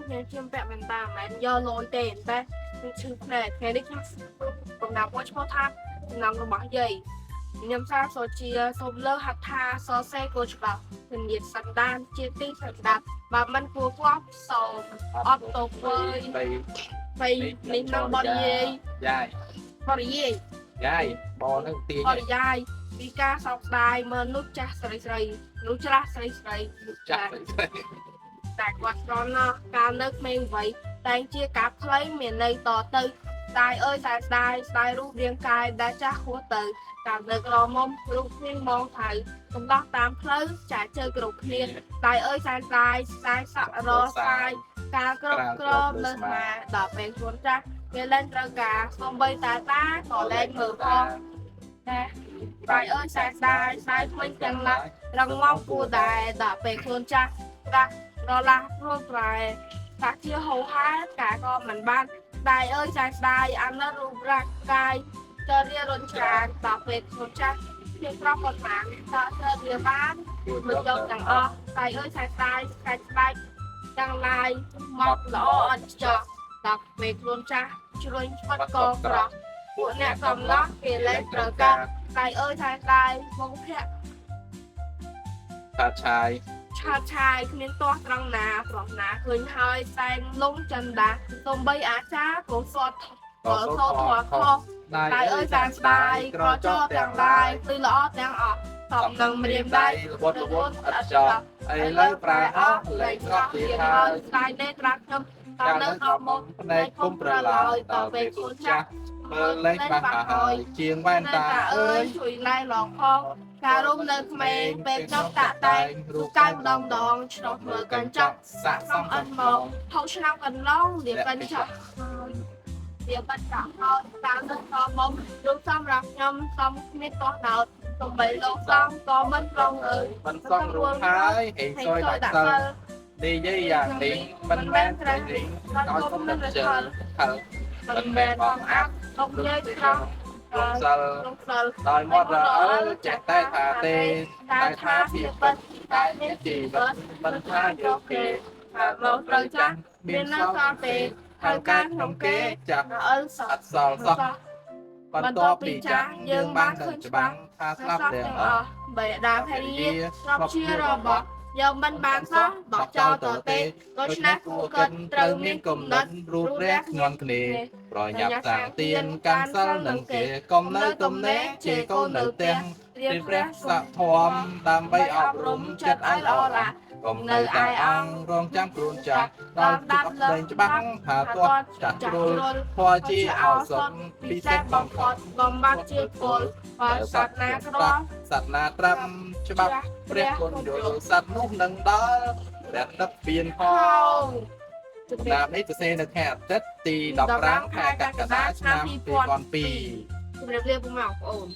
ខ្ញុំជិះពាក់មែនតាមិនយកលុយទេតែខ្ញុំឈឺភ្នែកថ្ងៃនេះខ្ញុំកំដៅមួយឈ្មោះថាចំណាំរបស់យាយខ្ញុំសាសូជាសូមលើហត្ថថាសរសេរគោលច្បាប់ជំនាញសន្តានជាទីស្ដាប់បើមិនគួរគាប់សូមអត់ទៅធ្វើបីនេះនឹងបរិយាយយាយបរិយាយយាយបងនឹងទាញបរិយាយពីការសោកស្ដាយមើលនោះចាស់ស្រីស្រីនោះច្រាស់ស្រីស្រីចាស់ស្រីតែគាត់ស្រណោះកាលនៅក្មេងវ័យតែងជាការខ្លីមានន័យតទៅស្ដាយអើយស្ដាយរូបរាងកាយដែលចាស់ហួសទៅកាលនៅក្រមុំរូបគ្នាមងថៅកំដោះតាមផ្លូវចាជើគ្រប់គ្នាស្ដាយអើយស្ដាយសក់រស្ដាយការគ្រប់គ្រងលើស្មាដល់ពេលខ្លួនចាស់គេលែងត្រូវការសំបីតាក៏លែងមើលផងតែស្ដាយអើយស្ដាយថ្មីទាំងឡាស់រងងគួរដែរដល់ពេលខ្លួនចាស់ប្រាស់រលាស់រួចប្រែតាជាហោហាការក៏មិនបានស្ដាយអើយស្ដាយអាណិតរូបរាងកាយចរិយារុញច្រានដល់ពេលខ្លួនចាស់ជាប្រុសក៏បានតើធ្វើវាបានមិនចង់ទាំងអស់ស្ដាយអើយស្ដាយទាំងឡាយមកល្អអត់ចោះដល់ពេលខ្លួនចាស់ជ្រុញឆ្វិតក៏ក្រោះពួកអ្នកកំឡោះគេលែងត្រូវការស្ដាយអើយស្ដាយមកភ័ក្រថាឆាយឆាយគ្មានទាស់ត្រង់ណាប្រោះណាឃើញហើយសែងលងចិនដាសំបីអាចារ្យក៏សតធម៌ខុសតែអើយស្ដាយក្រចោទាំងឡាយគឺល្អទាំងអស់សំនឹងម្រាមដៃវត្តអត់ចោឥឡូវប្រែអស់លែងស្រស់ទៀតហើយស្ដាយនេះត្រាស់ខ្ញុំតើនៅក្នុងមុខផ្នែកគុំប្រឡោយតពេលខ្លួនចាស់មើលលេងបាក់ហើយជាងវ៉ែនតាអើយជួយឡែឡងផងការរុំនៅក្មេងពេលចប់តាក់តែងរូបកាយម្ដងឆ្នោតមើលកញ្ចក់សាក់សំអត់មកហូបឆ្នាំកន្លងលាបកញ្ចក់វាបាត់ចាក់ហើយតាមនៅក្នុងមុំរូបសម្រាប់ខ្ញុំសំគ្មានទាស់ដោតសំបីលោកសំក៏មិនប្រងអើយមិនសំរួលហើយហេងសយដាក់សិលនិយាយយ៉ាងនេះមិនមែនត្រេះរិះឲ្យគុំនឹងជិលខលមិនមែនបងអាប់លោកយាយត្រង់លោកសិលដោយមាត់រអើចេះតែថាទេតែថាពីពិតតែមានជីវិតមិនថាយកគេហើយមកត្រូវចាស់មាននៅសល់ទេហើយការក្នុងគេចាស់អើសអត់សល់សោះបន្ទាប់ពីចាស់យើងបានឃើញច្បាស់ថាស្លាប់ទាំងអស់បេដាភរិយាស្របជារបស់យើងមិនបានសោះបោះចោលតទេដូច្នេះគួរគិតត្រូវមានគំនិតរូបរាងញន់គ្នាប្រញាប់សាងទៀនកាន់សិលនឹងគេកុំនៅទំនេរជាកូននៅផ្ទះរៀនព្រះស័ក្តិធម៌ដើម្បីអប់រំចិត្តឲ្យល្អឡាកុំនៅឯអង្គរងចាំគ្រូនចាស់ដល់ទឹកអត់លែងច្បាស់ថាទាត់ចាស់ជ្រុលធម៌ជាឱសថពិសេសបំផុតបំបត្តិជាពលបើសត្វណាក្រសត្វណាត្រាំច្បាប់ព្រះគុណយល់សត្វនោះនឹងដល់ព្រះដឹកពៀនផងចំណាំនេះទៅសេនៅខែអាទិត្យទី15ខែកក្កដាឆ្នាំ2002ជម្រាបលាពុកម៉ែបងប្អូន